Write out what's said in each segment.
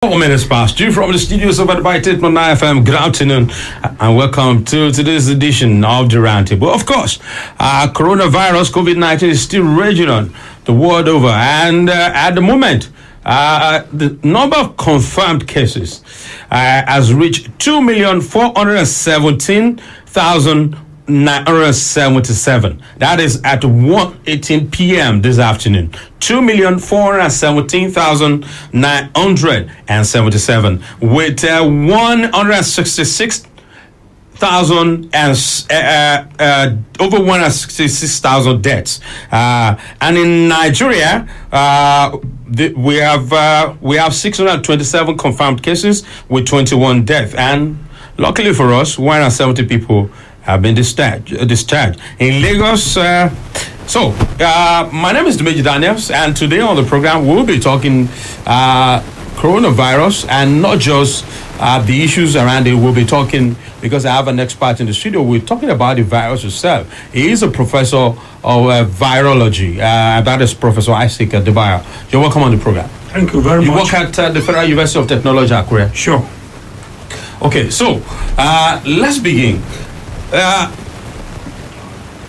4 minutes past 2 from the studios of Adaba 8.9 FM. Good afternoon and welcome to today's edition of the RoundTable. Of course, coronavirus COVID19 is still raging on the world over, and at the moment, the number of confirmed cases has reached 2,417,977. That is at 1:18 p.m. this afternoon. 2,417,977 with 166,000 and over 166,000 deaths. And in Nigeria, we have 627 confirmed cases with 21 deaths. And luckily for us, 170 people have been discharged. In Lagos, my name is Dimeji Daniels, and today on the program we'll be talking coronavirus, and not just the issues around it. We'll be talking, because I have an expert in the studio, we're talking about the virus itself. He is a professor of virology, that is Professor Isaac Adaba. You're welcome on the program. Thank you very much. You work at the Federal University of Technology, Akure? Sure. Okay, so let's begin.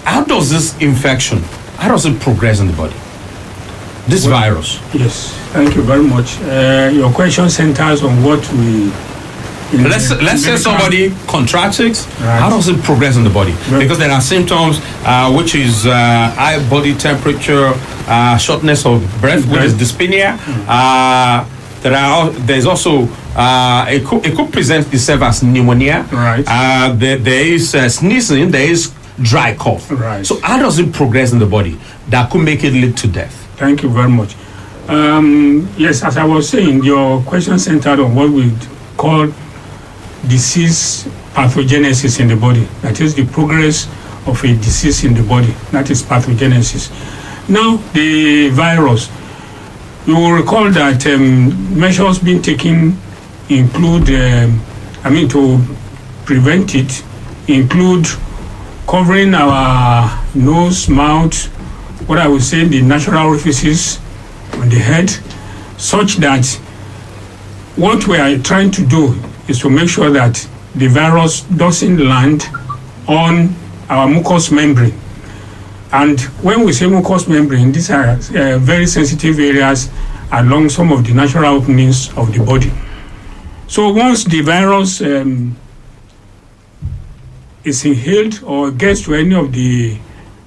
How does this infection, how does it progress in the body? This virus? Yes, thank you very much. Your question centers on what we... Let's say somebody contracts it. Right. How does it progress in the body? Right. Because there are symptoms, which is high body temperature, shortness of breath, which is dyspnea. There's also it could present itself as pneumonia. Right. There is sneezing. There is dry cough. Right. So how does it progress in the body that could make it lead to death? Thank you very much. Yes, as I was saying, your question centered on what we call disease pathogenesis in the body. That is the progress of a disease in the body. That is pathogenesis. Now, the virus, you will recall that measures being taken include, to prevent it, include covering our nose, mouth, what I would say the natural orifices on the head, such that what we are trying to do is to make sure that the virus doesn't land on our mucous membrane. And when we say mucous membrane, these are very sensitive areas along some of the natural openings of the body. So once the virus is inhaled or gets to any of the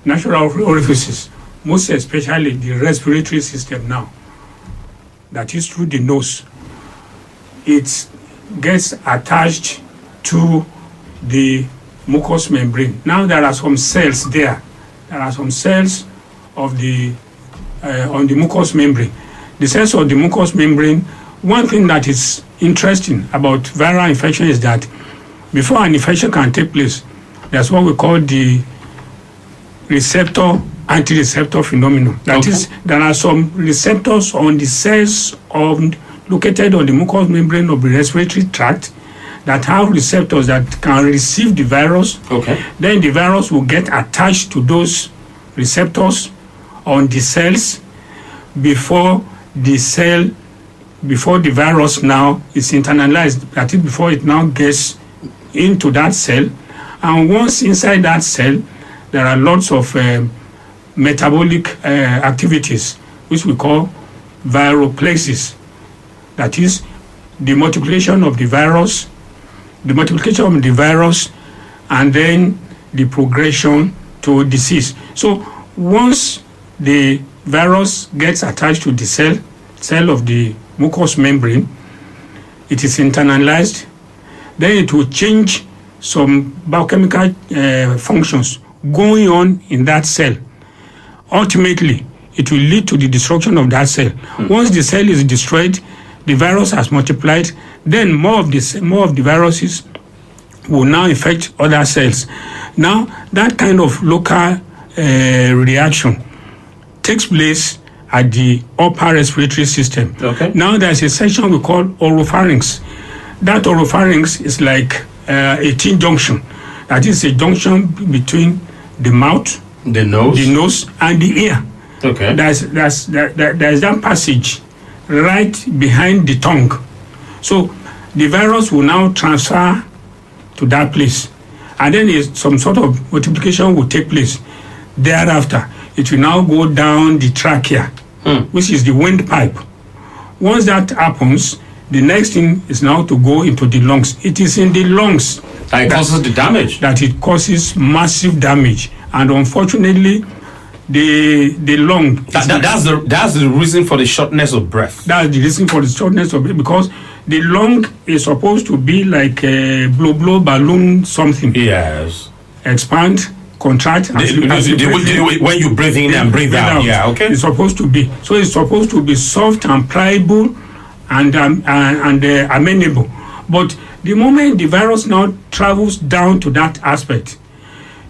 natural orifices, most especially the respiratory system now, that is through the nose, it gets attached to the mucous membrane. Now there are some cells there. There are some cells of the on the mucous membrane. The cells of the mucous membrane, one thing that is interesting about viral infection is that before an infection can take place, that's what we call the receptor anti-receptor phenomenon. That is, there are some receptors on the cells located on the mucous membrane of the respiratory tract that have receptors that can receive the virus. Okay. Then the virus will get attached to those receptors on the cells before the virus now is internalized. That is, before it now gets into that cell. And once inside that cell, there are lots of metabolic activities, which we call viroplexis. That is, the multiplication of the virus, and then the progression to disease. So once the virus gets attached to the cell of the mucous membrane, it is internalized, then it will change some biochemical functions going on in that cell. Ultimately, it will lead to the destruction of that cell. Once the cell is destroyed, the virus has multiplied, then more of the viruses will now infect other cells. Now, that kind of local reaction takes place at the upper respiratory system. Okay. Now, there's a section we call oropharynx. That oropharynx is like a T junction. That is a junction between the mouth, the nose, and the ear. Okay. There's that passage right behind the tongue. So the virus will now transfer to that place. And then some sort of multiplication will take place. Thereafter, it will now go down the trachea, which is the windpipe. Once that happens, the next thing is now to go into the lungs. It is in the lungs that causes the damage. That it causes massive damage. And unfortunately, the lung... That's the reason for the shortness of breath. That's the reason for the shortness of breath, because the lung is supposed to be like a blow balloon something. Yes. Expand, contract. When you breathe in and breathe out. Yeah, okay. It's supposed to be. So it's supposed to be soft and pliable and amenable. But the moment the virus now travels down to that aspect,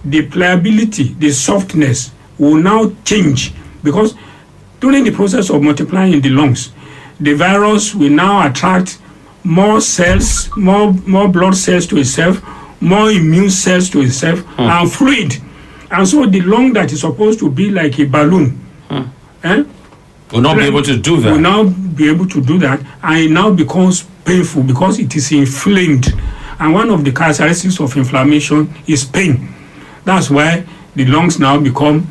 the pliability, the softness will now change, because during the process of multiplying in the lungs, the virus will now attract more cells, more blood cells to itself, more immune cells to itself, and fluid. And so the lung that is supposed to be like a balloon will not be able to do that. Will now be able to do that, and it now becomes painful because it is inflamed. And one of the characteristics of inflammation is pain. That's why the lungs now become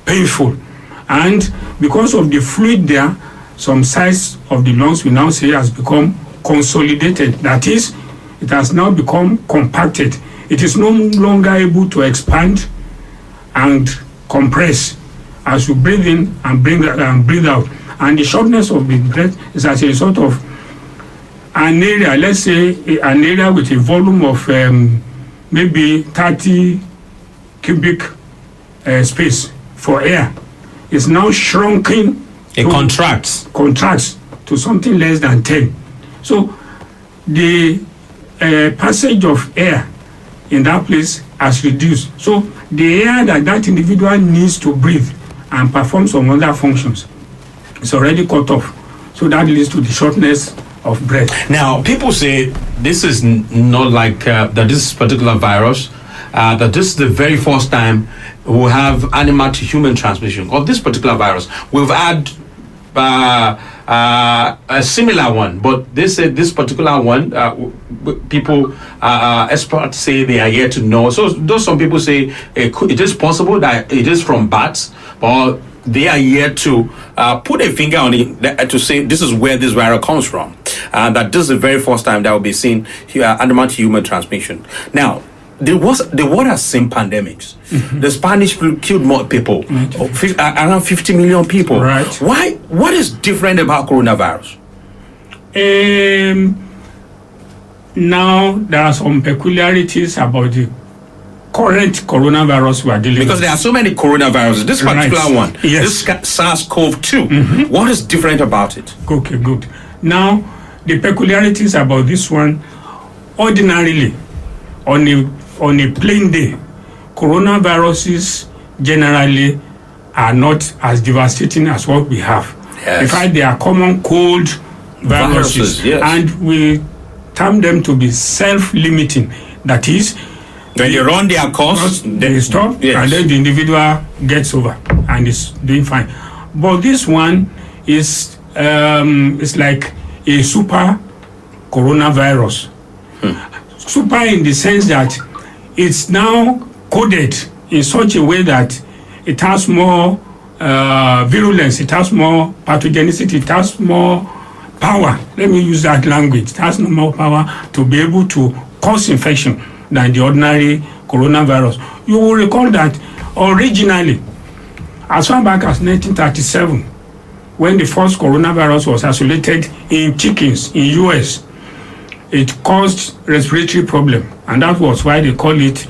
painful. And because of the fluid there, some size of the lungs we now say has become consolidated. That is, it has now become compacted. It is no longer able to expand and compress as you breathe in and breathe out. And the shortness of the breath is as a result of an area, let's say an area with a volume of maybe 30 cubic space for air is now shrunken. It contracts to something less than 10. So the passage of air in that place has reduced. So the air that individual needs to breathe and perform some other functions is already cut off. So that leads to the shortness of breath. Now, people say this is not like that this particular virus, that this is the very first time we'll have animal to human transmission of this particular virus. We've had a similar one, but they say this particular one, people, experts say they are yet to know. So though some people say it is possible that it is from bats, but they are yet to put a finger on it to say this is where this virus comes from. That this is the very first time that will be seen animal to human transmission. Now, the world has seen pandemics. Mm-hmm. The Spanish flu killed more people, around 50 million people. Right. Why? What is different about coronavirus? Now there are some peculiarities about the current coronavirus we are dealing with. Because there are so many coronaviruses. This particular one, yes. This SARS-CoV-2, what is different about it? Okay, good. Now, the peculiarities about this one, ordinarily, on a plain day, coronaviruses generally are not as devastating as what we have. Yes. In fact, they are common cold viruses, yes. And we term them to be self-limiting. That is, when you run their course, they stop, yes. And then the individual gets over and is doing fine. But this one is like a super coronavirus. Super in the sense that it's now coded in such a way that it has more virulence, it has more pathogenicity, it has more power. Let me use that language. It has more power to be able to cause infection than the ordinary coronavirus. You will recall that originally, as far back as 1937, when the first coronavirus was isolated in chickens in US, it caused respiratory problem, and that was why they call it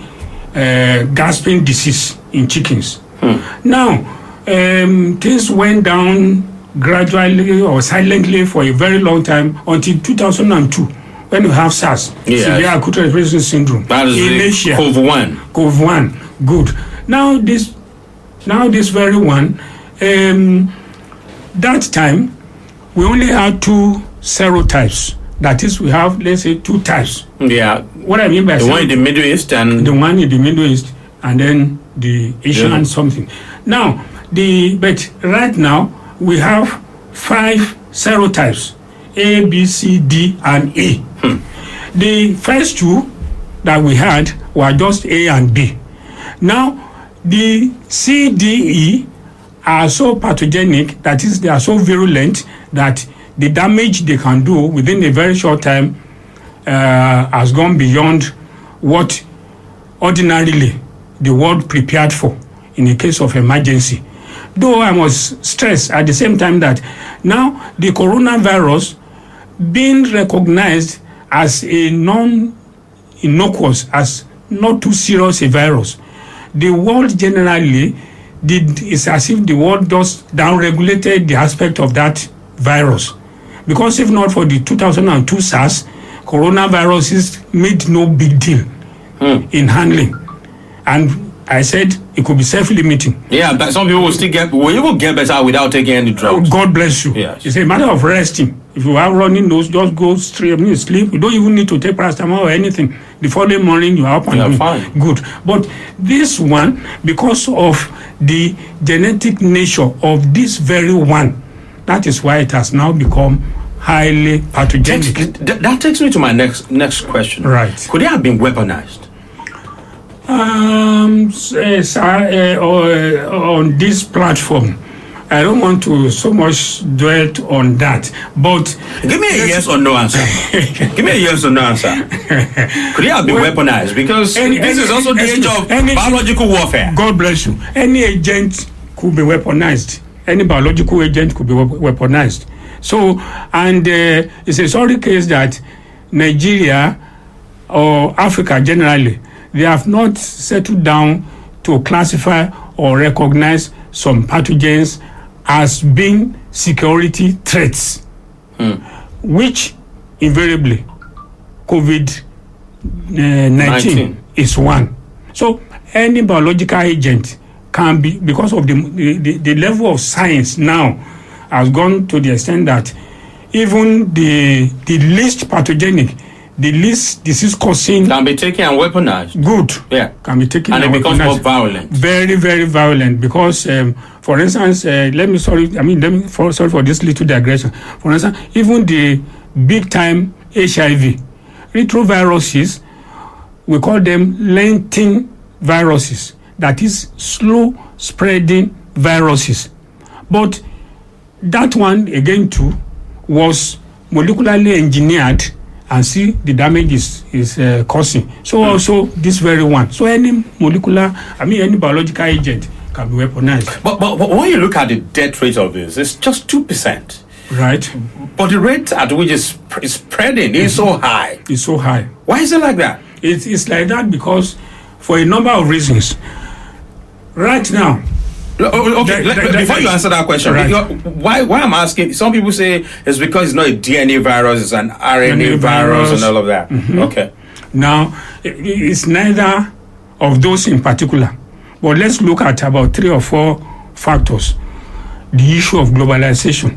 gasping disease in chickens. Now, things went down gradually or silently for a very long time until 2002, when we have SARS, severe acute respiratory syndrome. That is in Asia. COVID-1. Good. Now this very one, that time we only had two serotypes. That is, we have, let's say, two types. Yeah. What I mean by the one in the Middle East and the one in the Middle East, and then the Asian something. Now, but right now we have 5 serotypes A, B, C, D, and E. The first two that we had were just A and B. Now, the C, D, E are so pathogenic, that is, they are so virulent that the damage they can do within a very short time has gone beyond what ordinarily the world prepared for in a case of emergency. Though I must stress at the same time that now the coronavirus being recognized as a non-innocuous, as not too serious a virus, the world generally it's as if the world just downregulated the aspect of that virus. Because if not for the 2002 SARS, coronaviruses made no big deal in handling. And I said it could be self-limiting. Yeah, but some people will even get better without taking any drugs. God bless you. Yes. It's a matter of resting. If you are running nose, just go straight sleep. You don't even need to take paracetamol or anything. The following morning, you are up and fine. Good. But this one, because of the genetic nature of this very one, that is why it has now become highly pathogenic. That takes me to my next question. Right. Could it have been weaponized? On this platform, I don't want to so much dwell on that. But give me a yes or no answer. Give me a yes or no answer. Could it have been weaponized? Because this is also the age of biological warfare. God bless you. Any agent could be weaponized. Any biological agent could be weaponized. So, and it's a sorry case that Nigeria or Africa generally, they have not settled down to classify or recognize some pathogens as being security threats, which invariably COVID-19 is one. So any biological agent can be, because of the level of science now has gone to the extent that even the least pathogenic, the least disease-causing can be taken and weaponized. Good. Yeah. Can be taken and it becomes more violent. Very, very violent. Because, for instance, sorry for this little digression. For instance, even the big-time HIV retroviruses, we call them lengthening viruses. That is slow-spreading viruses. But that one, again, too, was molecularly engineered, and see the damage is causing. So also this very one. So any any biological agent can be weaponized. But when you look at the death rate of this, it's just 2%. Right. But the rate at which it's spreading is so high. It's so high. Why is it like that? It's like that because for a number of reasons. Right now, okay, before you answer that question, right. Why I'm asking, some people say it's because it's not a DNA virus, it's an RNA virus and all of that. Mm-hmm. Okay. Now, it's neither of those in particular, but let's look at about 3 or 4 factors. The issue of globalization.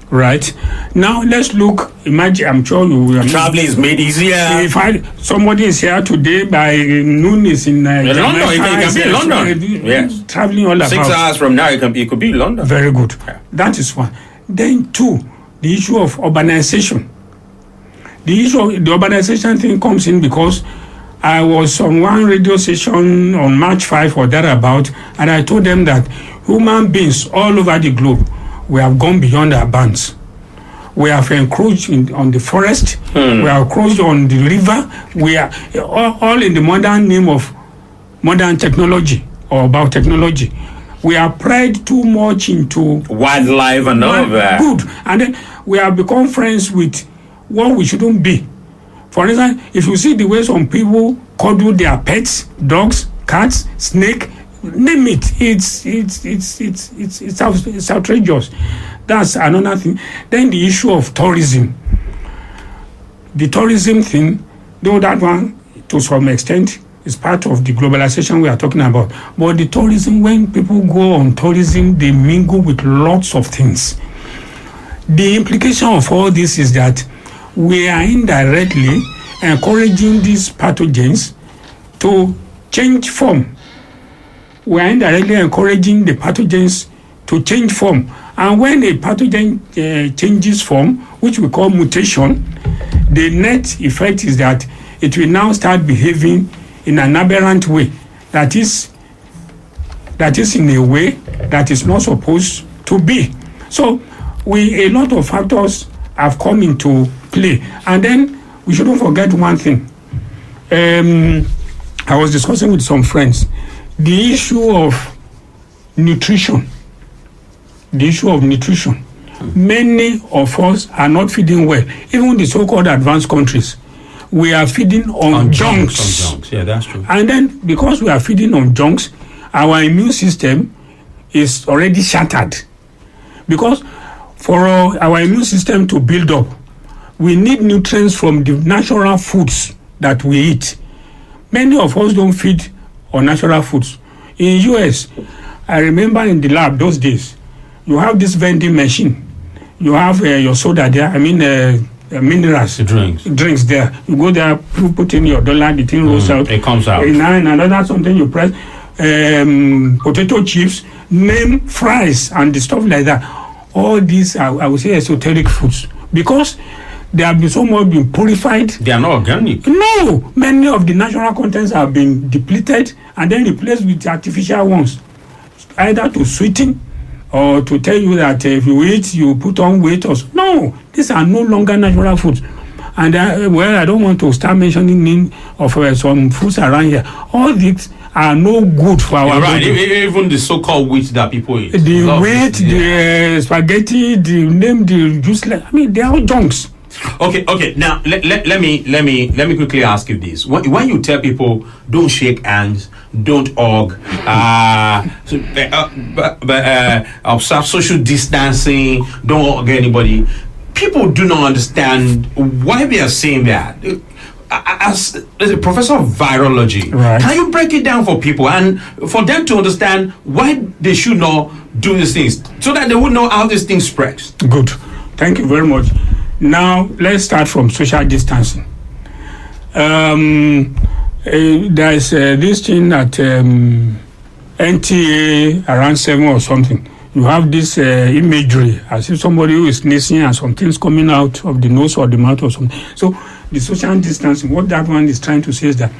Right. Now, let's look, imagine, I'm sure you will. Traveling is made easier. If somebody is here today, by noon is in London, it can be in London. Yes. Traveling all about. 6 hours from now, it could be in London. Very good. Yeah. That is one. Then 2, the issue of urbanization. The issue of the urbanization thing comes in because I was on one radio station on March 5 or thereabout, and I told them that human beings all over the globe, we have gone beyond our bounds. We have encroached on the forest. We have encroached on the river. We are all in the modern name of modern technology or biotechnology. We are pried too much into wildlife and all of that. Good. And then we have become friends with what we shouldn't be. For instance, if you see the way some people cuddle their pets, dogs, cats, snake, name it. It's outrageous. That's another thing. Then the issue of tourism. The tourism thing, though that one to some extent is part of the globalization we are talking about. But the tourism, when people go on tourism, they mingle with lots of things. The implication of all this is that we are indirectly encouraging these pathogens to change form. We are indirectly encouraging the pathogens to change form. And when a pathogen changes form, which we call mutation, the net effect is that it will now start behaving in an aberrant way. That is in a way that is not supposed to be. So a lot of factors have come into play. And then we shouldn't forget one thing. I was discussing with some friends the issue of nutrition. Many of us are not feeding well. Even the so-called advanced countries, we are feeding on junks. Yeah, that's true. And then because we are feeding on junks, our immune system is already shattered. Because for our immune system to build up, we need nutrients from the natural foods that we eat. Many of us don't feed on natural foods. In US, I remember in the lab those days, you have this vending machine. You have your soda there, minerals. Drinks there. You go there, put in your dollar, the thing rolls out. It comes out. In another something you press, potato chips, name fries and the stuff like that. All these are, I would say, esoteric foods. Because they have been so much been purified. They are not organic. No, many of the natural contents have been depleted and then replaced with artificial ones, either to sweeten or to tell you that if you eat, you put on weight. No, these are no longer natural foods. And I don't want to start mentioning name of some foods around here. All these are no good for our body. Even the so-called wheat that people eat. The wheat, the spaghetti, the juice. They are all junks. Okay. Now let me quickly ask you this: when you tell people don't shake hands, don't hug, observe social distancing, don't hug anybody, people do not understand why we are saying that. As a professor of virology, right, can you break it down for people and for them to understand why they should not do these things so that they would know how this thing spreads? Good. Thank you very much. Now, let's start from social distancing. There's this thing at NTA around 7 or something. You have this imagery as if somebody who is sneezing and some things coming out of the nose or the mouth or something. So, the social distancing, what that one is trying to say is that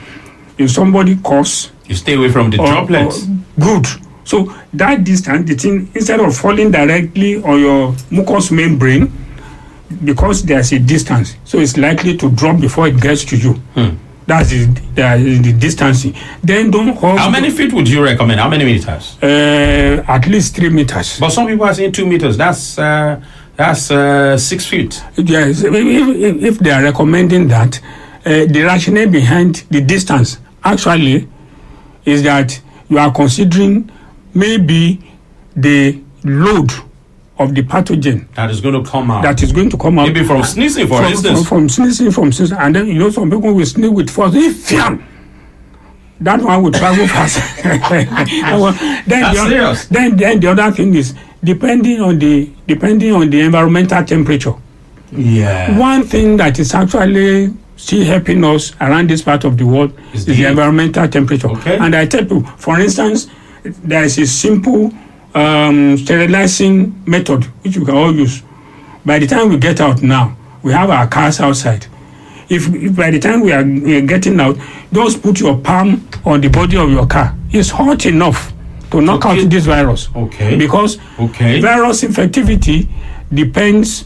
if somebody coughs, you stay away from the droplets. Good. So, that distance, the thing, instead of falling directly on your mucous membrane, because there's a distance, so it's likely to drop before it gets to you. That's the distancing. Then don't hold. How many feet would you recommend? How many meters? At least 3 meters. But some people are saying 2 meters. That's 6 feet. Yes, if they are recommending that, the rationale behind the distance actually is that you are considering maybe the load of the pathogen that is going to come out. Maybe from sneezing, for instance. From sneezing, and then some people will sneeze with force. That one will travel fast. Then the other thing is depending on the environmental temperature. Yeah. One thing that is actually still helping us around this part of the world is the environmental temperature. Okay. And I tell you, for instance, there is a simple sterilizing method which we can all use. By the time we get out now, we have our cars outside. If by the time we are getting out, just put your palm on the body of your car. It's hot enough to knock out this virus. Okay. Because virus infectivity depends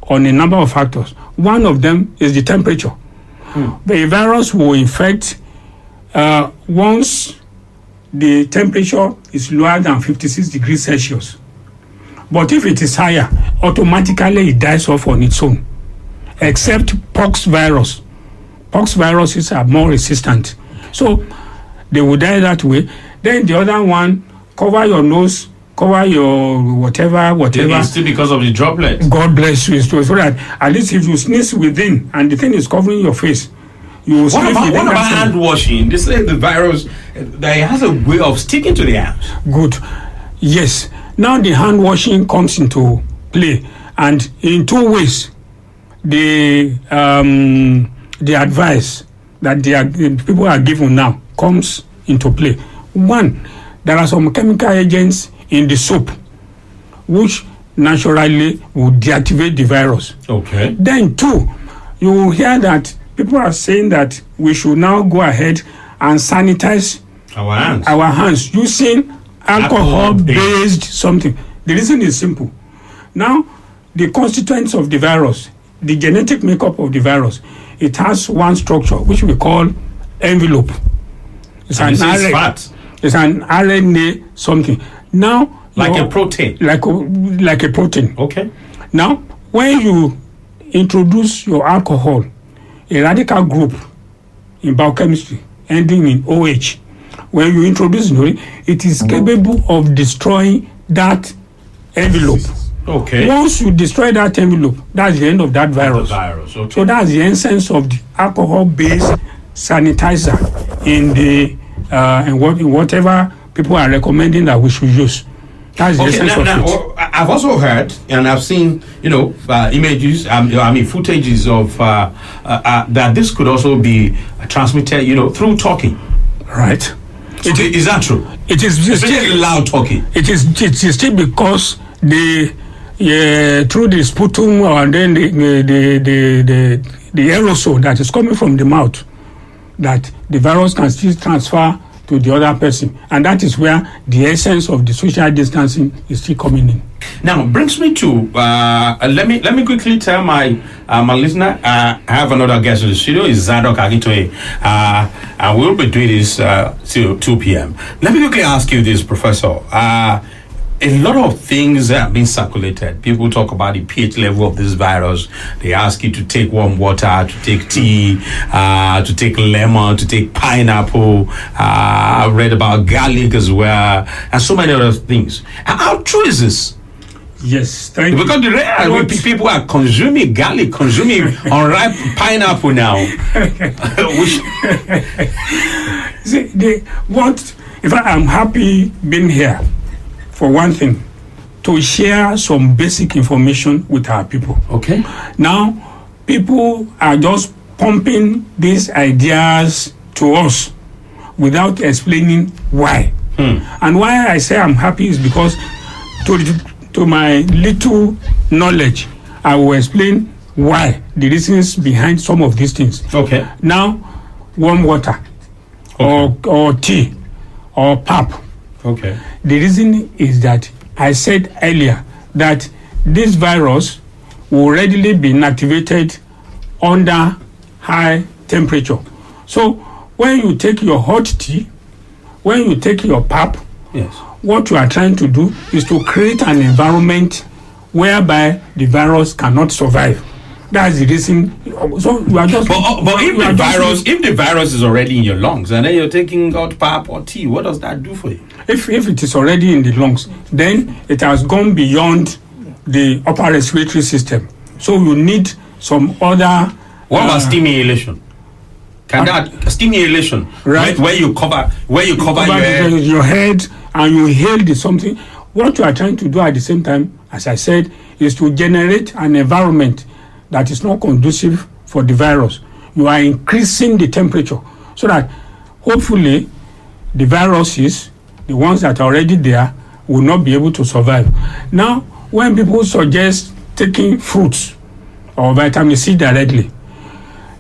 on a number of factors. One of them is the temperature. The virus will infect once the temperature is lower than 56 degrees Celsius. But if it is higher, automatically it dies off on its own. Except pox virus. Pox viruses are more resistant. So they will die that way. Then the other one, cover your nose, cover your whatever. It's still because of the droplets. God bless you. So that at least if you sneeze within and the thing is covering your face, you will sneeze within. What about hand washing? They say the virus that has a way of sticking to the hands. Good. Yes. Now the hand washing comes into play, and in two ways. The advice that the people are given now comes into play. One, there are some chemical agents in the soap which naturally will deactivate the virus. Okay. Then two, you will hear that people are saying that we should now go ahead and sanitize our hands using alcohol-based something. The reason is simple. Now, the constituents of the virus, the genetic makeup of the virus, it has one structure which we call envelope. It's an RNA. It's an RNA something. Now, like a protein. Like a protein. Okay. Now, when you introduce your alcohol, a radical group in biochemistry ending in OH, when you introduce it is capable of destroying that envelope. Okay. Once you destroy that envelope, that's the end of that virus. Okay. So that's the essence of the alcohol-based sanitizer in whatever people are recommending that we should use. That's the essence of it. I've also heard and I've seen, images, footages of that this could also be transmitted, through talking. Right. Is that true? It is especially loud talking. It is still because through the sputum and then the aerosol that is coming from the mouth, that the virus can still transfer to the other person, and that is where the essence of the social distancing is still coming in. Now, brings me to let me quickly tell my listener. I have another guest in the studio. Is Zadok Agitoye, and we'll be doing this till 2 p.m. Let me quickly ask you this, Professor. A lot of things have been circulated. People talk about the pH level of this virus. They ask you to take warm water, to take tea, to take lemon, to take pineapple. I've read about garlic as well, and so many other things. How true is this? Yes, thank you. Because people are consuming garlic, consuming unripe pineapple now. See, in fact, I'm happy being here. For one thing, to share some basic information with our people. Okay. Now, people are just pumping these ideas to us without explaining why. And why I say I'm happy is because to my little knowledge, I will explain why, the reasons behind some of these things. Okay. Now, warm water, or tea, or pap. Okay. The reason is that I said earlier that this virus will readily be inactivated under high temperature. So when you take your hot tea, when you take your pap, yes, what you are trying to do is to create an environment whereby the virus cannot survive. That's the reason. So you are just. But if the virus is already in your lungs and then you're taking hot pap or tea, what does that do for you? If it is already in the lungs, then it has gone beyond the upper respiratory system. So you need some other. What about stimulation? Can that stimulation, right? Where you cover your head and you inhale the something. What you are trying to do at the same time, as I said, is to generate an environment that is not conducive for the virus. You are increasing the temperature so that hopefully the viruses, the ones that are already there, will not be able to survive. Now, when people suggest taking fruits or vitamin C directly,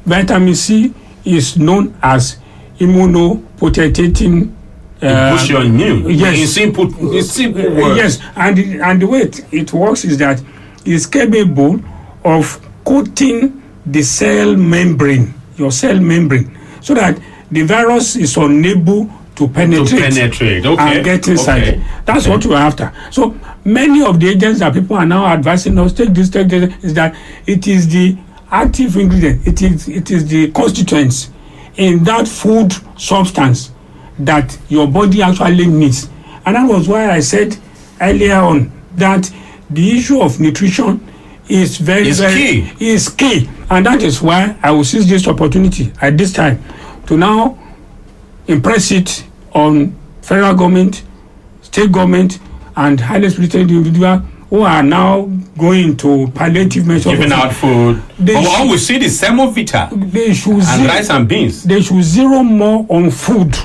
vitamin C is known as immunopotentiating. Push your immune. Yes. In simple words. Yes, and the way it works is that it's capable of coating the cell membrane, your cell membrane, so that the virus is unable to penetrate okay, and get inside. Okay. That's what we're after. So many of the agents that people are now advising us take this, is that it is the active ingredient, it is the constituents in that food substance that your body actually needs. And that was why I said earlier on that the issue of nutrition is very key. And that is why I will seize this opportunity at this time to now impress it on federal government, state government, and highly spirited individuals who are now going to palliative measures. Giving out food. But all we see is semovita and rice and beans. They should zero more on food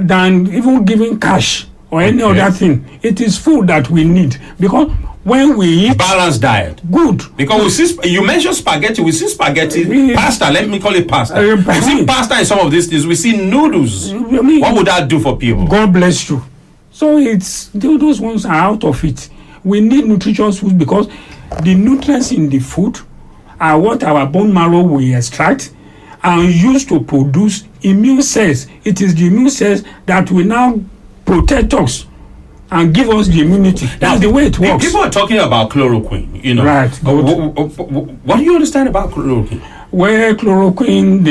than even giving cash or any other thing. It is food that we need, because when we eat balanced diet, good. Because we see, you mentioned spaghetti, we see spaghetti, pasta. Let me call it pasta. We see pasta in some of these things. We see noodles. What would that do for people? God bless you. So it's those ones are out of it. We need nutritious food, because the nutrients in the food are what our bone marrow will extract and use to produce immune cells. It is the immune cells that will now protect us and give us the immunity. That's the way it works. People are talking about chloroquine, you know. Right. What do you understand about chloroquine? Well, chloroquine,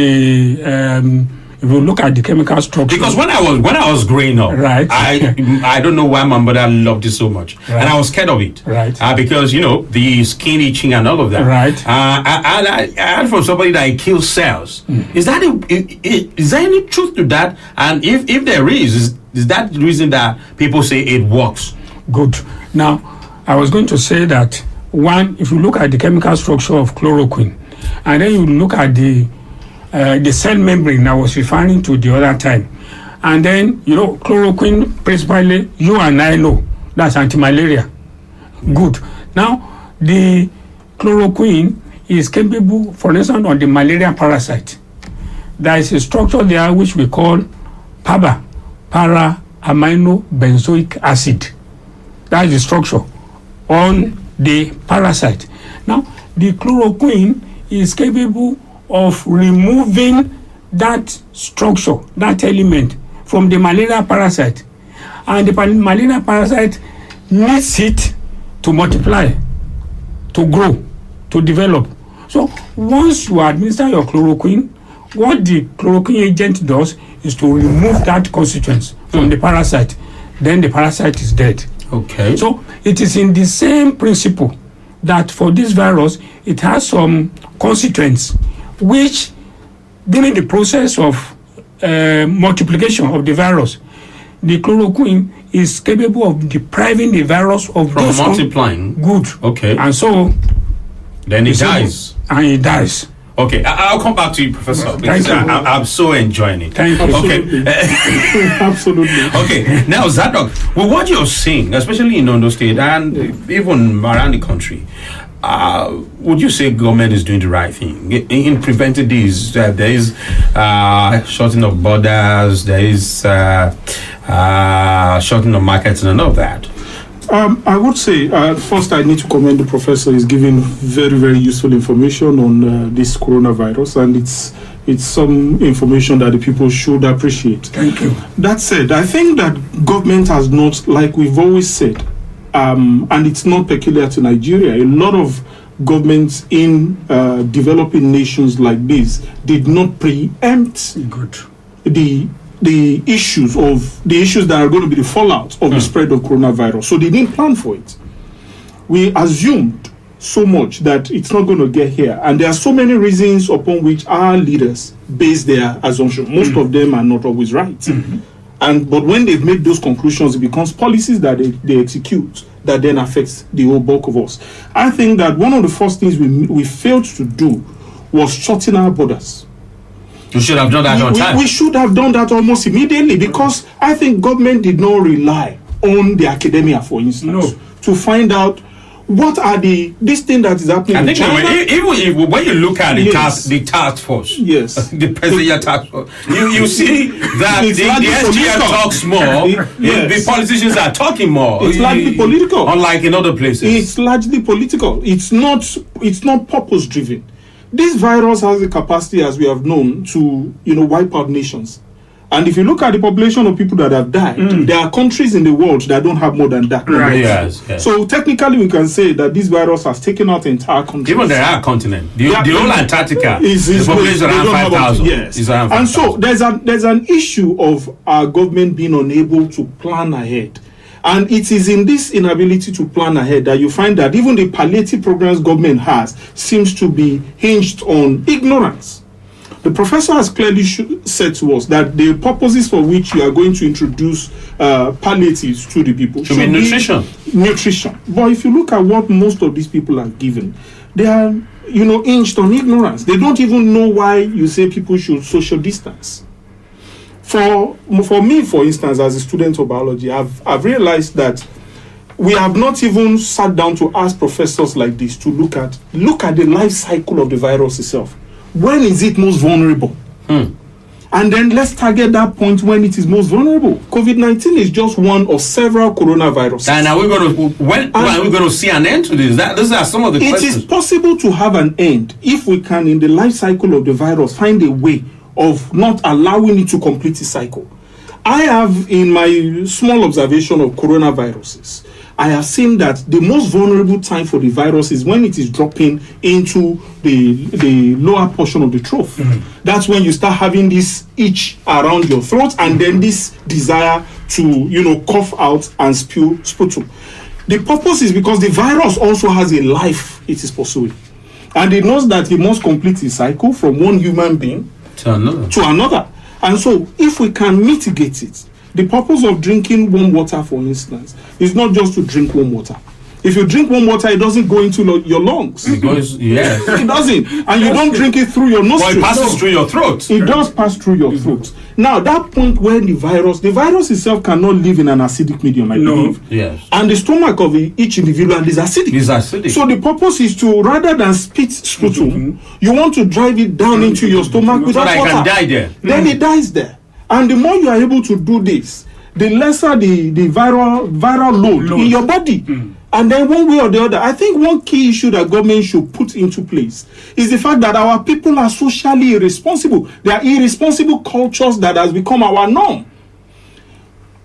if you look at the chemical structure. Because when I was growing up, right, I don't know why my mother loved it so much, right, and I was scared of it, right, because the skin itching and all of that, right. I heard from somebody that it kills cells. Is that is there any truth to that? And if there is that the reason that people say it works? Good. Now, I was going to say that one, if you look at the chemical structure of chloroquine, and then you look at the cell membrane I was referring to the other time, and then chloroquine, principally you and I know that's anti-malaria. Good. Now the chloroquine is capable, for instance, on the malaria parasite. There is a structure there which we call PABA, para-amino benzoic acid. That's the structure on the parasite. Now the chloroquine is capable of removing that structure, that element from the malaria parasite, and the malaria parasite needs it to multiply, to grow, to develop. So once you administer your chloroquine, what the chloroquine agent does is to remove that constituent from the parasite. Then the parasite is dead. Okay. So it is in the same principle that for this virus it has some constituents which, during the process of multiplication of the virus, the chloroquine is capable of depriving the virus of from multiplying. Good. Okay. And so then it dies. And it dies. Okay, I'll come back to you, Professor, because I'm so enjoying it. Thank you. Okay. Absolutely. Okay, now Zadok, with what you're seeing, especially in Ondo State and even around the country, would you say government is doing the right thing in preventing this? There is shortening of borders, there is shortening of markets and all of that. I would say, first I need to commend the professor. He's giving very, very useful information on this coronavirus, and it's some information that the people should appreciate. Thank you. That said, I think that government has not, like we've always said, and it's not peculiar to Nigeria, a lot of governments in developing nations like this did not preempt the issues that are going to be the fallout of the spread of coronavirus. So they didn't plan for it. We assumed so much that it's not going to get here, and there are so many reasons upon which our leaders base their assumption. Most of them are not always right. But when they've made those conclusions, it becomes policies that they execute that then affects the whole bulk of us. I think that one of the first things we failed to do was shorten our borders. You should have done that on time. We should have done that almost immediately, because I think government did not rely on the academia, for instance, to find out what are this thing that is happening in China. Even when you look at the task force, the presidential task force, you see that the SGF talks more, the politicians are talking more. It's largely political. Unlike in other places. It's largely political. It's not purpose driven. This virus has the capacity, as we have known, to wipe out nations. And if you look at the population of people that have died, there are countries in the world that don't have more than that. Right. Yes. So technically, we can say that this virus has taken out entire countries. Even the entire continent, the whole Antarctica, the population around 5,000. Yes. And so there's an issue of our government being unable to plan ahead. And it is in this inability to plan ahead that you find that even the palliative programs government has seems to be hinged on ignorance. The professor has clearly said to us that the purposes for which you are going to introduce palliatives to the people should be nutrition. But if you look at what most of these people are given, they are, hinged on ignorance. They don't even know why you say people should social distance. For me, for instance, as a student of biology, I've realized that we have not even sat down to ask professors like this to look at the life cycle of the virus itself. When is it most vulnerable? And then let's target that point when it is most vulnerable. COVID-19 is just one of several coronaviruses. And are we when are we going to see an end to this? These are some of the questions. It is possible to have an end if we can, in the life cycle of the virus, find a way of not allowing it to complete its cycle. I have, in my small observation of coronaviruses, I have seen that the most vulnerable time for the virus is when it is dropping into the lower portion of the throat. That's when you start having this itch around your throat, and then this desire to, cough out and spew sputum. The purpose is because the virus also has a life it is pursuing. And it knows that it must complete its cycle from one human being to another. And so, if we can mitigate it, the purpose of drinking warm water, for instance, is not just to drink warm water. If you drink warm water, it doesn't go into your lungs. It goes, yes. It doesn't. And you don't drink it through your nostrils. Well, it passes through your throat. It does pass through your throat. Now, that point where the virus itself cannot live in an acidic medium, I believe. Yes. And the stomach of each individual is acidic. It's acidic. So the purpose is to, rather than spit sputum, you want to drive it down into your stomach without water. So that it can die there. Then it dies there. And the more you are able to do this, the lesser the viral load in your body. And then one way or the other, I think one key issue that government should put into place is the fact that our people are socially irresponsible. They are irresponsible cultures that has become our norm.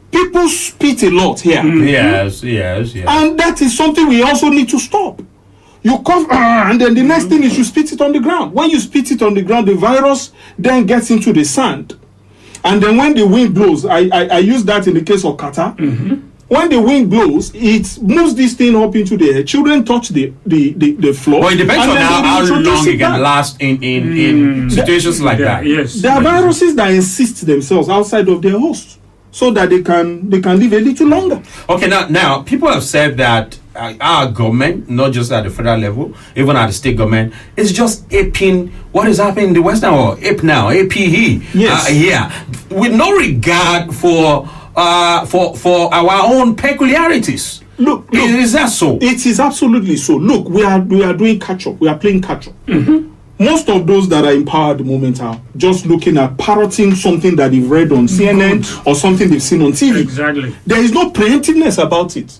People spit a lot here. Yes. And that is something we also need to stop. You cough, and then the next thing is you spit it on the ground. When you spit it on the ground, the virus then gets into the sand. And then when the wind blows, I use that in the case of Qatar. When the wind blows, it moves this thing up into the air. Children touch the floor. Well, it depends on how long it can last in situations like that. Yes. There are viruses that insist themselves outside of their host so that they can live a little longer. Okay, now people have said that our government, not just at the federal level, even at the state government, is just aping what is happening in the Western world. Ape now, APE. Yes. With no regard for our own peculiarities. Look, is that so? It is absolutely so. Look, we are doing catch up. We are playing catch up. Most of those that are in power at the moment are just looking at parroting something that they've read on CNN or something they've seen on TV. Exactly. There is no preemptiveness about it.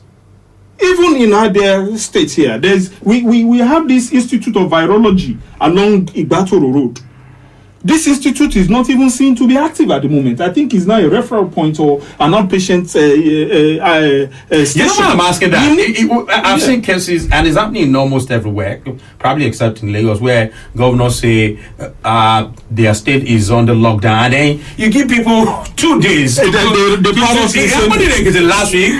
Even in other states here, we have this Institute of Virology along Igbatoro Road. This institute is not even seen to be active at the moment. I think it's now a referral point or an outpatient station. You know why I'm asking that? I've seen cases, and it's happening in almost everywhere, probably except in Lagos, where governors say their state is under lockdown, and then you give people 2 days. What did they last week?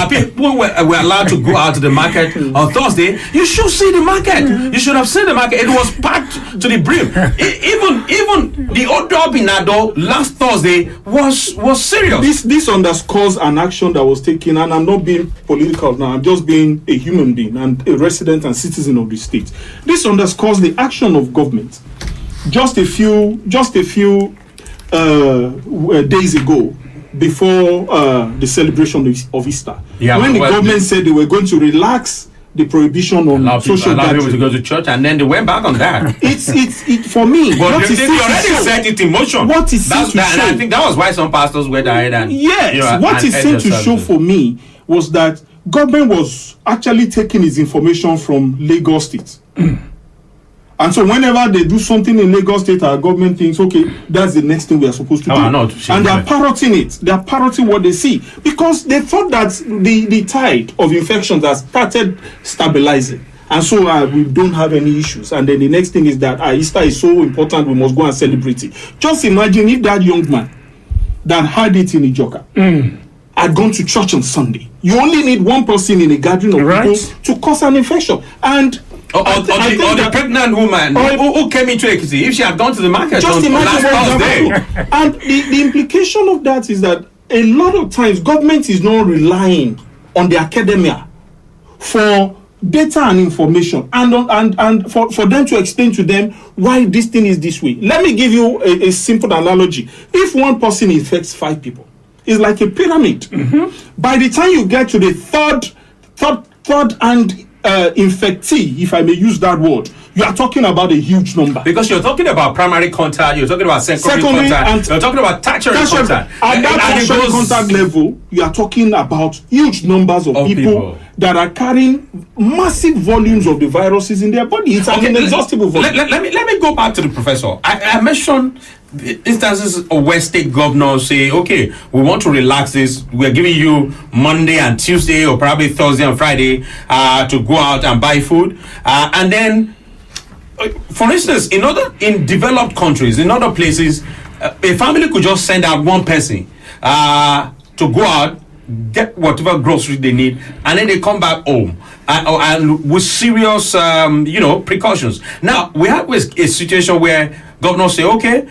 People were allowed to go out to the market on Thursday. You should see the market. You should have seen the market. It was packed to the brim. Even the Odo in Ado last Thursday was serious. This underscores an action that was taken, and I'm not being political now, I'm just being a human being and a resident and citizen of the state. This underscores the action of government. Just a few days ago, before the celebration of Easter, when the government said they were going to relax the prohibition on social gatherings. People to go to church, and then they went back on that. It's for me. But they already set it in motion. What is seen to show? And I think that was why some pastors went ahead and what is seen to show for me was that government was actually taking its information from Lagos State. And so whenever they do something in Lagos State, our government thinks, okay, that's the next thing we are supposed to do. And they are parroting it. They are parroting what they see. Because they thought that the tide of infections has started stabilizing. And so we don't have any issues. And then the next thing is that Easter is so important, we must go and celebrate it. Just imagine if that young man that had it in Ijoka had gone to church on Sunday. You only need one person in a gathering of people to cause an infection. And or the pregnant woman who came into Ekiti, if she had gone to the market just on last Thursday. And the implication of that is that a lot of times government is not relying on the academia for data and information, and for them to explain to them why this thing is this way. Let me give you a simple analogy. If one person infects 5 people, it's like a pyramid. By the time you get to the third and infectee, if I may use that word, you are talking about a huge number. Because you're talking about primary contact, you're talking about secondary contact, you're talking about tertiary contact. At that tertiary contact level, you are talking about huge numbers of people that are carrying massive volumes of the viruses in their body. It's an inexhaustible volume. Let me go back to the professor. I mentioned instances of where state governors say, okay, we want to relax this. We're giving you Monday and Tuesday, or probably Thursday and Friday, to go out and buy food. And then, for instance, in developed countries, in other places, a family could just send out one person to go out, get whatever groceries they need, and then they come back home and with serious, precautions. Now, we have a situation where governors say, okay,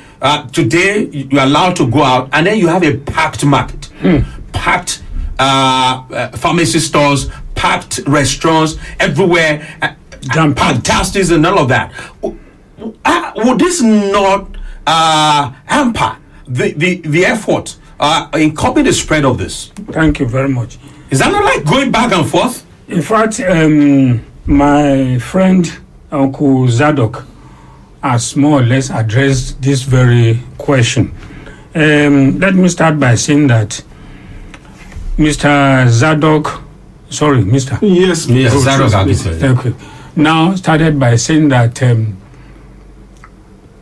today you're allowed to go out, and then you have a packed market, packed pharmacy stores, packed restaurants everywhere, fantastic and all of that. Would this not hamper the effort in coping the spread of this? Thank you very much. Is that not like going back and forth? In fact, my friend Uncle Zadok has more or less addressed this very question. Let me start by saying that Mr. Zadok, Mr. Yes, Zadok. Thank you. Now started by saying that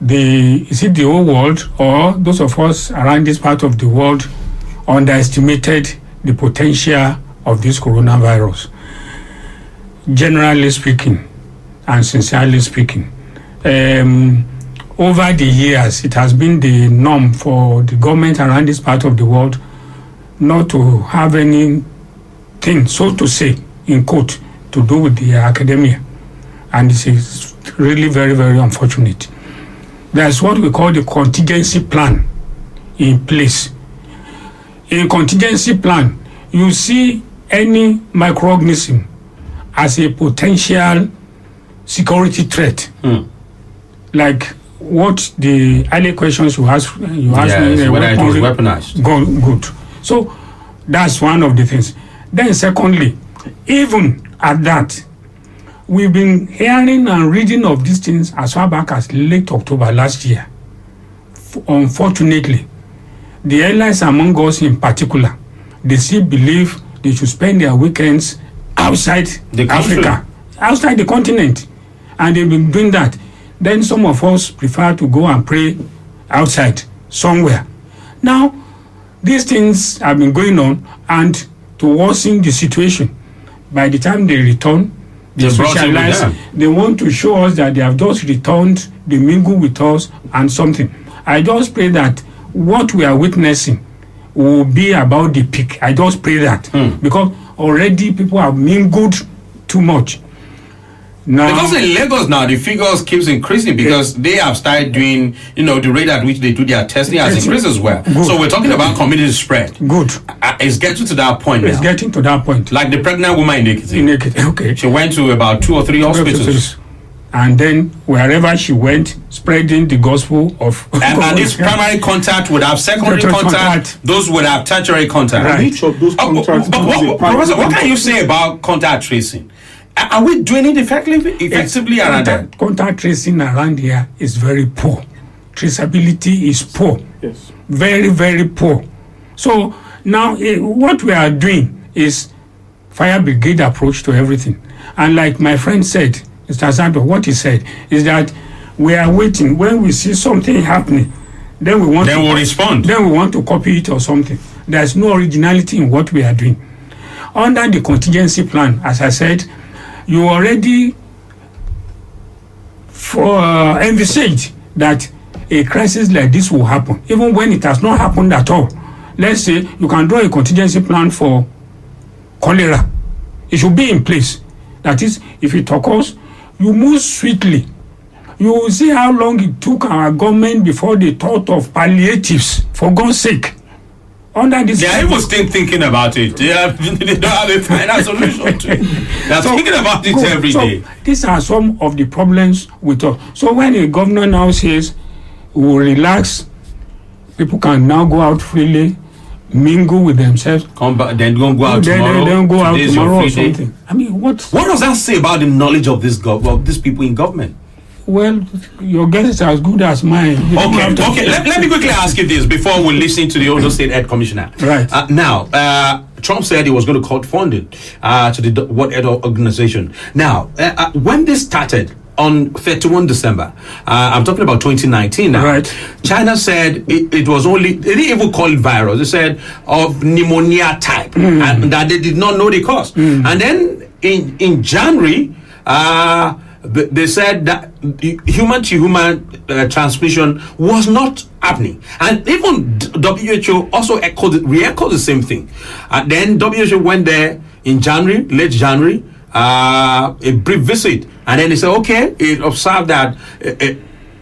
the whole world, or those of us around this part of the world, underestimated the potential of this coronavirus. Generally speaking, and sincerely speaking, over the years, it has been the norm for the government around this part of the world not to have anything, so to say, in quote, to do with the academia. And this is really very, very unfortunate. There's what we call the contingency plan in place. In contingency plan, you see any microorganism as a potential security threat. Like what the early questions you asked me, whether it was weaponized. Good. So that's one of the things. Then secondly, even at that, we've been hearing and reading of these things as far back as late October last year. Unfortunately, the airlines among us in particular, they still believe they should spend their weekends outside Africa, outside the continent. And they've been doing that. Then some of us prefer to go and pray outside somewhere. Now, these things have been going on, and to worsen the situation, by the time they return, they socialize, they want to show us that they have just returned, they mingle with us and something. I just pray that what we are witnessing will be about the peak. I just pray that because already people have mingled too much. Now, because in Lagos now, the figures keeps increasing because they have started doing, the rate at which they do their testing has increased as well. Good. So we're talking about community spread. Good. It's getting to that point now. It's getting to that point. Like the pregnant woman in Ekiti. Okay. She went to about 2 or 3 hospitals. And then wherever she went, spreading the gospel of... And this primary contact would have secondary contact. Those would have tertiary contact. Right. Each of those contacts... Professor, what can you say about contact tracing? Are we doing it effectively around that? Contact tracing around here is very poor. Traceability is poor. Yes. Very, very poor. So now what we are doing is fire brigade approach to everything. And like my friend said, Mr. Zado, what he said is that we are waiting. When we see something happening, then we'll respond. Then we want to copy it or something. There's no originality in what we are doing. Under the contingency plan, as I said, you already envisaged that a crisis like this will happen, even when it has not happened at all. Let's say you can draw a contingency plan for cholera. It should be in place. That is, if it occurs, you move swiftly. You will see how long it took our government before they thought of palliatives, for God's sake. under this... They are even still thinking about it. They don't have a final solution to it. They are thinking about it every day. These are some of the problems with us. So when a governor now says, we'll relax, people can now go out freely, mingle with themselves. Come back, then don't go out tomorrow. Then go out tomorrow or something. I mean, what does that say about the knowledge of these people in government? Well, your guess is as good as mine. Okay. Let me quickly ask you this before we listen to the Ondo State Health Commissioner. Right. Now, Trump said he was going to cut funding to the World Health Organization. Now, when this started on 31 December, I'm talking about 2019 now. Right. China said it was only, they didn't even call it virus. They said of pneumonia type, and that they did not know the cause. And then in January, they said that human-to-human transmission was not happening, and even WHO also re-echoed the same thing. Then WHO went there in January, late January, a brief visit, and then they said, okay, it observed that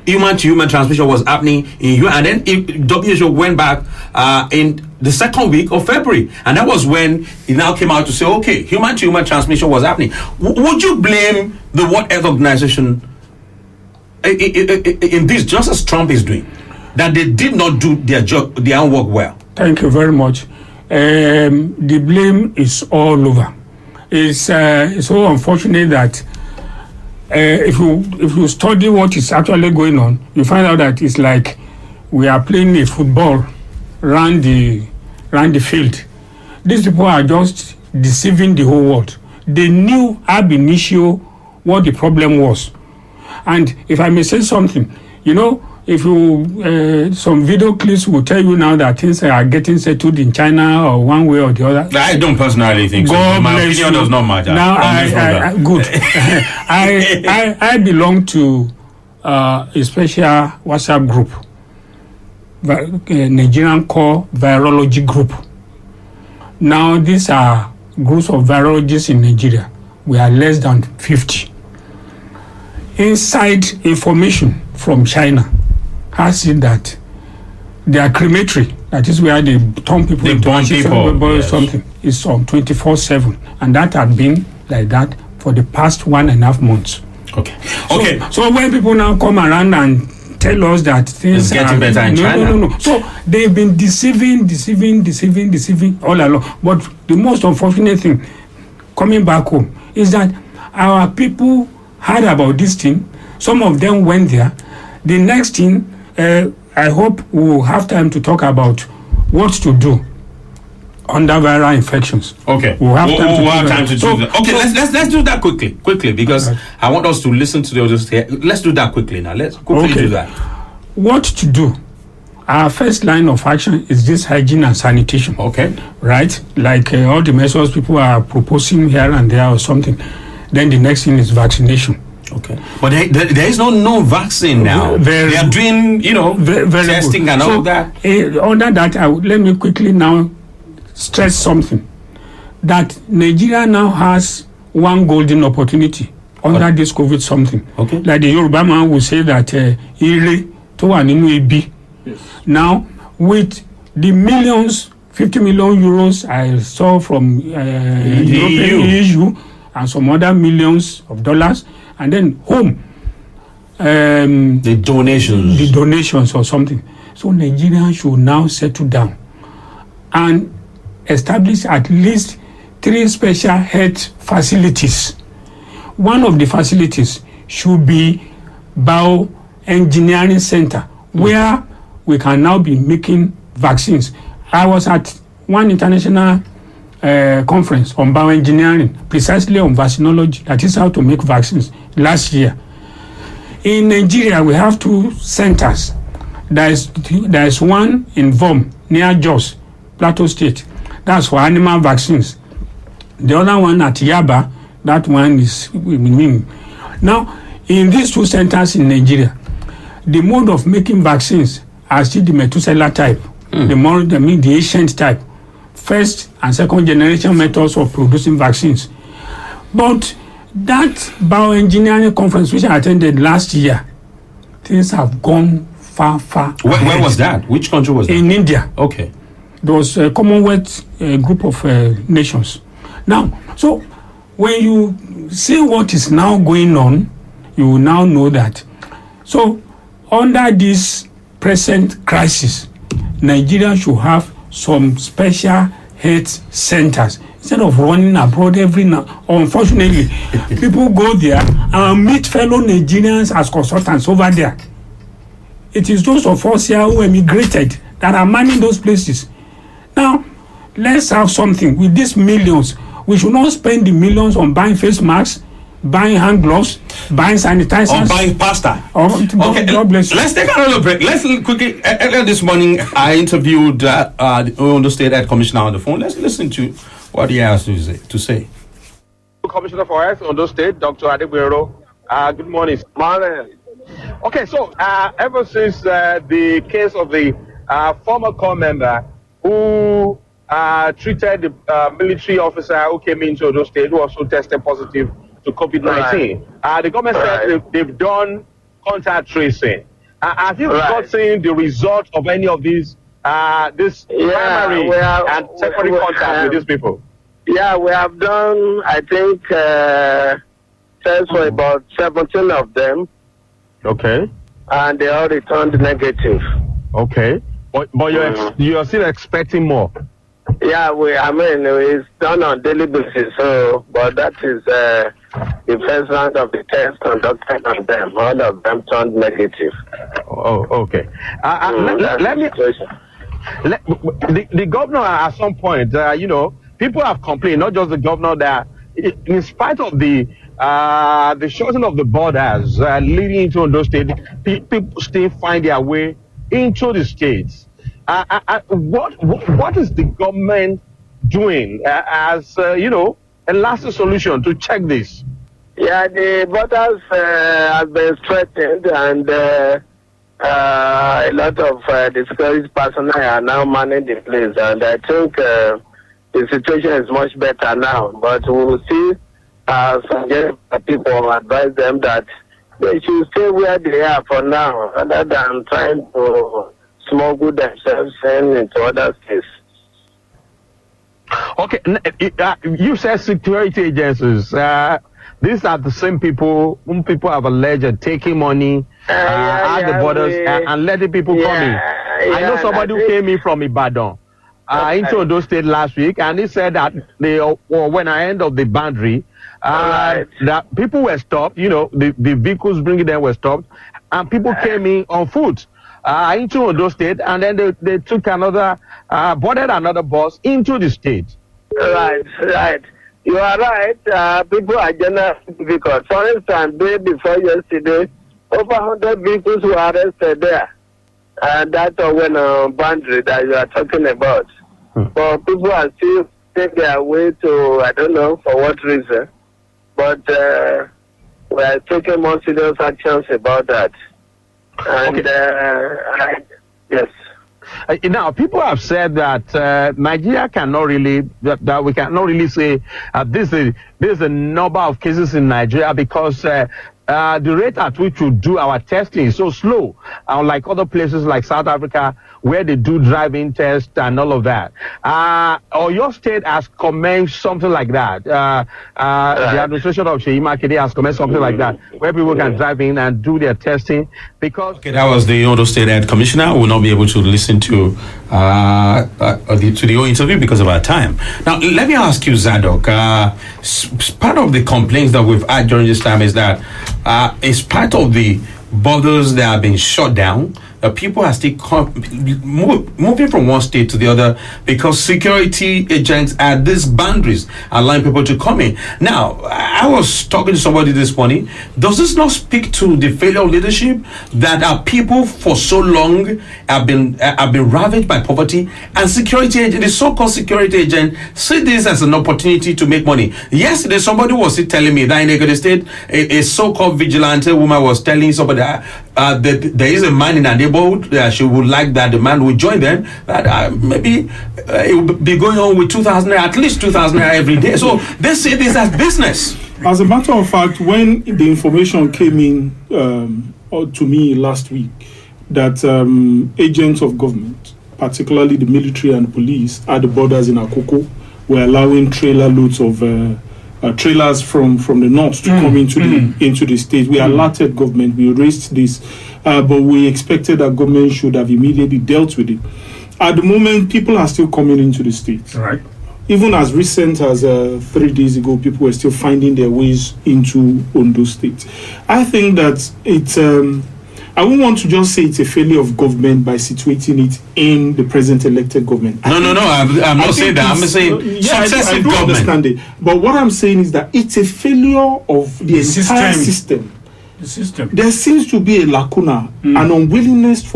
human-to-human transmission was happening in you, and then WHO went back in the second week of February, and that was when it now came out to say, okay, human-to-human transmission was happening. Would you blame the World Health Organization in this, just as Trump is doing, that they did not do their job, their own work well? Thank you very much. The blame is all over. It's so unfortunate that if you study what is actually going on, you find out that it's like we are playing a football around the field. These people are just deceiving the whole world. They knew ab initio what the problem was. And if I may say something, if you some video clips will tell you now that things are getting settled in China or one way or the other. I don't personally think God so. My opinion does not matter. Now good. I belong to a special WhatsApp group, Nigerian Core Virology Group. Now these are groups of virologists in Nigeria. We are less than 50. Inside information from China has seen that their crematory, that is where they turn people into something, is on 24/7, and that had been like that for the past 1.5 months. Okay. So when people now come around and tell us that things are getting better in China. No. So they've been deceiving all along. But the most unfortunate thing coming back home is that our people heard about this thing. Some of them went there. The next thing, I hope we'll have time to talk about what to do under viral infections. Okay. We'll have time to do that. Okay, let's do that quickly because I want us to listen to the others here. Let's do that quickly now. Let's quickly do that. What to do? Our first line of action is this hygiene and sanitation. Okay. Right? Like all the measures people are proposing here and there or something. Then the next thing is vaccination. Okay. But there is no vaccine now. They are doing, testing and all that. Under that, let me quickly now stress something. That Nigeria now has one golden opportunity under this COVID something. Okay. Like the Yoruba man will say that ire to aninu ebi. Now, with the millions, 50 million euros I saw from European EU and some other millions of dollars, and then home. The donations or something. So Nigeria should now settle down and establish at least 3 special health facilities. One of the facilities should be bioengineering center, where we can now be making vaccines. I was at one international conference on bioengineering, precisely on vaccinology, that is how to make vaccines, last year. In Nigeria, we have 2 centers. There is one in Vom, near Jos, Plateau State. That's for animal vaccines. The other one at Yaba, that one is Now, in these 2 centers in Nigeria, the mode of making vaccines are still the Methuselah type, the ancient type. First and second generation methods of producing vaccines. But that bioengineering conference which I attended last year, things have gone far. Where was that? Which country was that? In India. Okay. There was a Commonwealth group of nations. Now, so when you see what is now going on, you will now know that. So, under this present crisis, Nigeria should have some special health centers instead of running abroad every now. Unfortunately, people go there and meet fellow Nigerians as consultants over there. It is those of us here who emigrated that are manning those places. Now, let's have something with these millions. We should not spend the millions on buying face masks, buying hand gloves, buying sanitizers, or buying pasta. Okay, God bless you. Let's take another break. Let's quickly. Earlier this morning, I interviewed the Ondo State Health Commissioner on the phone. Let's listen to what he has to say. Commissioner for Health, Ondo State, Dr. Adaba. Good morning. Morning. Okay, so ever since the case of the former corps member who treated the military officer who came into Ondo State who also tested positive to COVID-19, the government said they've done contact tracing. Have you gotten the result of any of these this primary and secondary contact with these people? Yeah, we have done, I think, tests for about 17 of them. Okay. And they all returned negative. Okay. But you're still expecting more? Yeah, it's done on daily basis. So, but that is the first round of the test conducted on them. All of them turned negative. Oh, okay. The governor at some point, people have complained, not just the governor, that in spite of the shortening of the borders leading into Ondo State, people still find their way into the states. What is the government doing as a lasting solution to check this? Yeah, the borders have been strengthened, and a lot of discouraged personnel are now manning the place, and I think the situation is much better now. But we will see some people advise them that they should stay where they are for now, rather than trying to smuggle themselves into other states. Okay, you said security agencies. These are the same people whom people have alleged are taking money at the borders and letting people come in. I know somebody who came in from Ibadan into Ondo State last week, and he said that when I end of the boundary, that people were stopped. The vehicles bringing them were stopped, and people came in on foot into Ondo State, and then they took boarded another bus into the state. Right. You are right. People are generally difficult. For instance, day before yesterday, over 100 vehicles were arrested there. And that's when boundary that you are talking about. But people are still taking their way to, I don't know for what reason. But we are taking more serious actions about that. And yes. Now, people have said that Nigeria cannot really, that we cannot really say this is a number of cases in Nigeria because the rate at which we do our testing is so slow, unlike other places like South Africa where they do drive-in tests and all of that. Or your state has commenced something like that. The administration of Seyi Makinde has commenced something like that, where people can drive in and do their testing. Because that was the Ondo State Health Commissioner. We will not be able to listen to the whole interview because of our time. Now, let me ask you, Zadok. Part of the complaints that we've had during this time is that in spite of the borders that have been shut down, people are still moving from one state to the other because security agents at these boundaries allowing people to come in. Now, I was talking to somebody this morning. Does this not speak to the failure of leadership that our people for so long have been ravaged by poverty, and the so-called security agent see this as an opportunity to make money? Yesterday, somebody was telling me that in Ekiti State, a so-called vigilante woman was telling somebody that there is a man in a neighborhood she would like that the man would join them, that maybe it will be going on with 2,000 at least 2,000 every day. So they see this as business. As a matter of fact, when the information came in to me last week that agents of government particularly the military and police, at the borders in Akoko, were allowing trailer loads of trailers from the north to come into the state. We alerted government. We raised this, but we expected that government should have immediately dealt with it. At the moment, people are still coming into the state. Right. Even as recent as 3 days ago, people were still finding their ways into Ondo State. I think that it's. I won't want to just say it's a failure of government by situating it in the present elected government. No. I'm not saying that. I'm saying successive government. Understand it. But what I'm saying is that it's a failure of the entire system. The system. There seems to be a lacuna, an unwillingness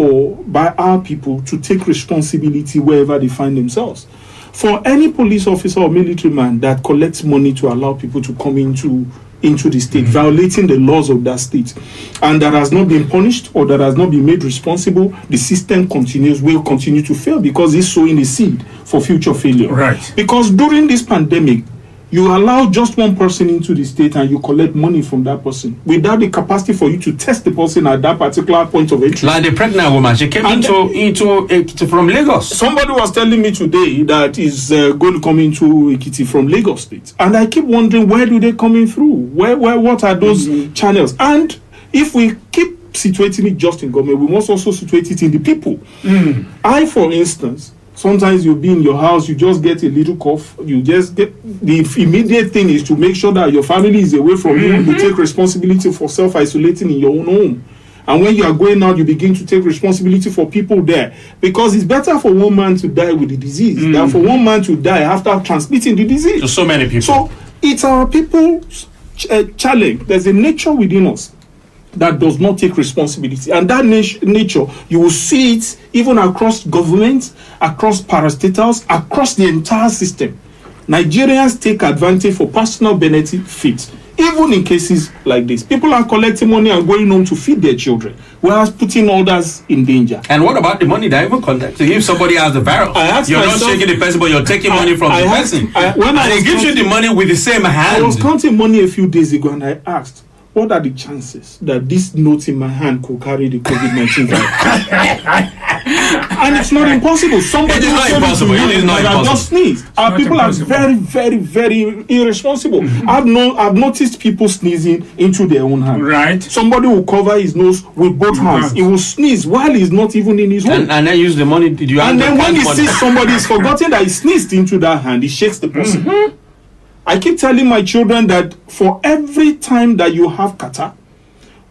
by our people to take responsibility wherever they find themselves. For any police officer or military man that collects money to allow people to come into the state, violating the laws of that state, and that has not been punished or that has not been made responsible, the system will continue to fail because it's sowing a seed for future failure. Right. Because during this pandemic, you allow just one person into the state and you collect money from that person without the capacity for you to test the person at that particular point of entry. Like the pregnant woman, she came into from Lagos. Somebody was telling me today that is going to come into Ekiti from Lagos State, and I keep wondering, where do they come in through? What are those channels? And if we keep situating it just in government, we must also situate it in the people. I, for instance, sometimes you'll be in your house, you just get a little cough, you just get, the immediate thing is to make sure that your family is away from you. You take responsibility for self-isolating in your own home. And when you are going out, you begin to take responsibility for people there. Because it's better for one man to die with the disease than for one man to die after transmitting the disease. To so many people. So it's our people's challenge. There's a nature within us that does not take responsibility, and that nature, you will see it even across governments, across parastatals, across the entire system. Nigerians take advantage for personal benefit, even in cases like this. People are collecting money and going home to feed their children, whereas putting others in danger. And what about the money that even collects? So if somebody has the virus, you're not shaking the person, but you're taking money from the person. And it gives you the money with the same hand. I was counting money a few days ago, and I asked, what are the chances that this note in my hand could carry the COVID-19 virus? And it's not impossible. Somebody It is not impossible. It is not impossible. Just sneezed. Our people are very, very, very irresponsible. I've noticed people sneezing into their own hand. Right. Somebody will cover his nose with both hands. He will sneeze while he's not even in his home. And then use the money. And then when he sees somebody is forgotten that he sneezed into that hand, he shakes the person. I keep telling my children that for every time that you have catarrh,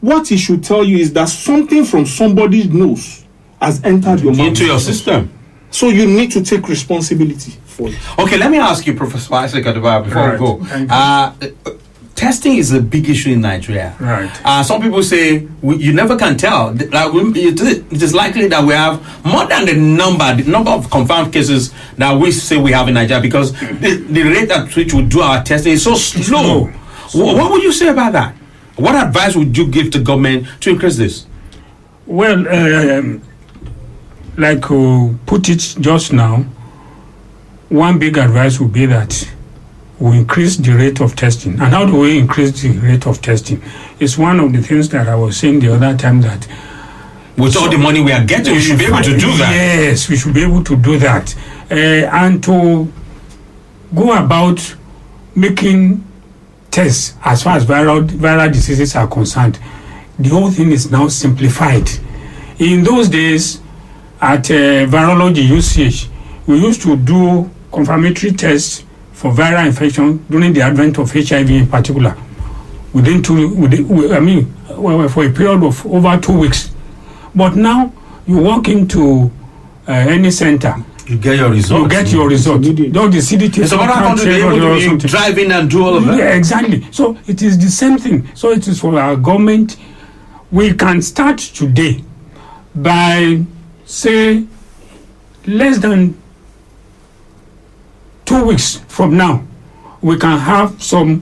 what he should tell you is that something from somebody's nose has entered your mouth. Into your system. So you need to take responsibility for it. Okay, let me ask you, Professor Isaac Adaba, before we go. Testing is a big issue in Nigeria. Right. Some people say you never can tell. It is likely that we have more than the number of confirmed cases that we say we have in Nigeria, because the rate at which we do our testing is so slow. What would you say about that? What advice would you give to government to increase this? Well, like put it just now, one big advice would be that we increase the rate of testing. And how do we increase the rate of testing? It's one of the things that I was saying the other time, that with all the money we are getting, we should be able to do that. Yes, we should be able to do that. And to go about making tests as far as viral diseases are concerned, the whole thing is now simplified. In those days, at virology UCH, we used to do confirmatory tests for viral infection during the advent of HIV in particular, for a period of over 2 weeks. But now you walk into any center, you get your result. You get your result. Don't the CDT? So what happens to be able to drive in and do all of that? Yeah, exactly. So it is the same thing. So it is for our government. We can start today by, say, less than 2 weeks from now, we can have some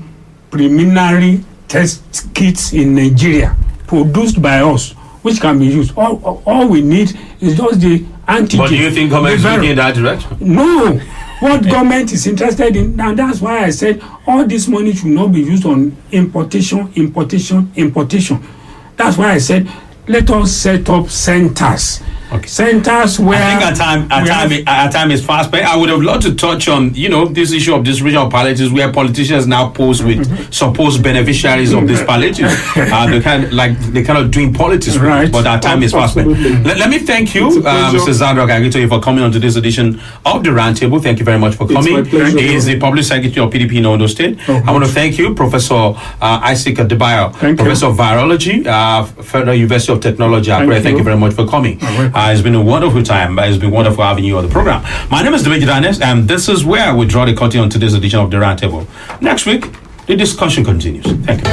preliminary test kits in Nigeria produced by us, which can be used. All we need is just the antigen. But do you think government is looking in that direction? No. What government is interested in, and that's why I said all this money should not be used on importation. That's why I said let us set up centers Okay. centers where I think our time is fast spent. I would have loved to touch on, this issue of distribution of palliatives, where politicians now pose with supposed beneficiaries of these palliatives. They kind of doing politics with it, but our time is fast spent. Let me thank you, Mr. Zadok Agito, for coming on to this edition of the Roundtable. Thank you very much for coming. It's my pleasure. He is the Public Secretary of PDP in Ondo State. I want to thank you, Professor Isaac Adaba, Professor of Virology, Federal University of Technology. Thank you very much for coming. It's been a wonderful time. It's been wonderful having you on the program. My name is David Danes, and this is where we draw the curtain on today's edition of the Roundtable. Next week, the discussion continues. Thank you.